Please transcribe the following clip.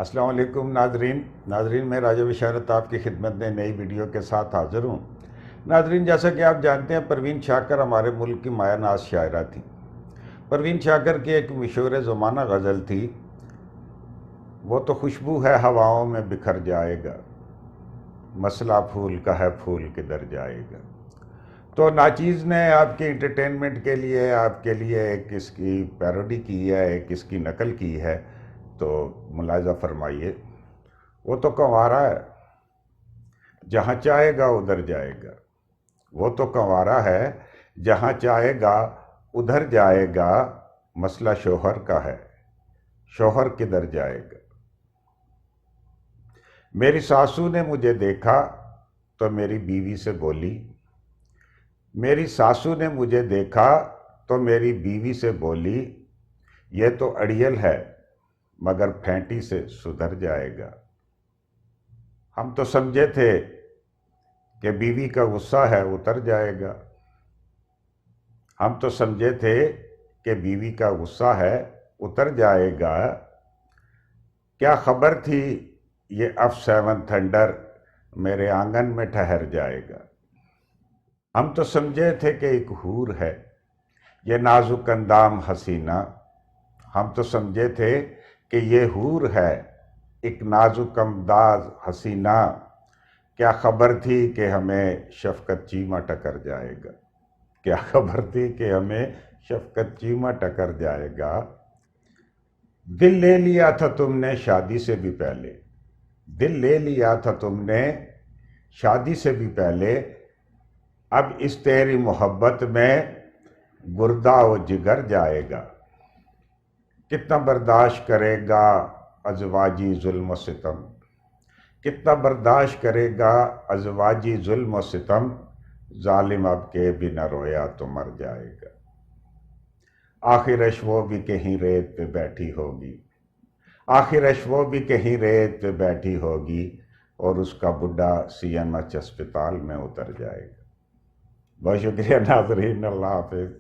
السلام علیکم ناظرین میں راجہ بشارت آپ کی خدمت میں نئی ویڈیو کے ساتھ حاضر ہوں۔ ناظرین، جیسا کہ آپ جانتے ہیں پروین شاکر ہمارے ملک کی مایہ ناز شاعرہ تھی۔ پروین شاکر کی ایک مشہور زمانہ غزل تھی، وہ تو خوشبو ہے ہواؤں میں بکھر جائے گا، مسئلہ پھول کا ہے پھول کدھر جائے گا۔ تو ناچیز نے آپ کے انٹرٹینمنٹ کے لیے آپ کے لیے ایک اس کی پیروڈی کی ہے، ایک اس کی نقل کی ہے، تو ملاحظہ فرمائیے۔ وہ تو کنوارا ہے، جہاں چاہے گا ادھر جائے گا۔ وہ تو کنوارا ہے، جہاں چاہے گا ادھر جائے گا، مسئلہ شوہر کا ہے، شوہر کدھر جائے گا۔ میری ساسو نے مجھے دیکھا تو میری بیوی سے بولی، میری ساسو نے مجھے دیکھا تو میری بیوی سے بولی، یہ تو اڑیل ہے مگر پھینٹی سے سدھر جائے گا۔ ہم تو سمجھے تھے کہ بیوی کا غصہ ہے اتر جائے گا، ہم تو سمجھے تھے کہ بیوی کا غصہ ہے اتر جائے گا، کیا خبر تھی یہ F7 تھنڈر میرے آنگن میں ٹھہر جائے گا۔ ہم تو سمجھے تھے کہ ایک حور ہے یہ نازک اندام حسینہ، ہم تو سمجھے تھے کہ یہ حور ہے ایک نازک انداز حسینہ، کیا خبر تھی کہ ہمیں شفقت چیمہ ٹکر جائے گا، کیا خبر تھی کہ ہمیں شفقت چیمہ ٹکر جائے گا۔ دل لے لیا تھا تم نے شادی سے بھی پہلے، دل لے لیا تھا تم نے شادی سے بھی پہلے، اب اس تیری محبت میں گردہ و جگر جائے گا۔ کتنا برداشت کرے گا ازواجی ظلم و ستم، کتنا برداشت کرے گا ازواجی ظلم و ستم، ظالم اب کے بھی نہ رویا تو مر جائے گا۔ آخرش وہ بھی کہیں ریت پہ بیٹھی ہوگی، آخرش وہ بھی کہیں ریت پہ بیٹھی ہوگی، اور اس کا بڈھا CMH اسپتال میں اتر جائے گا۔ بہت شکریہ ناظرین، اللہ حافظ۔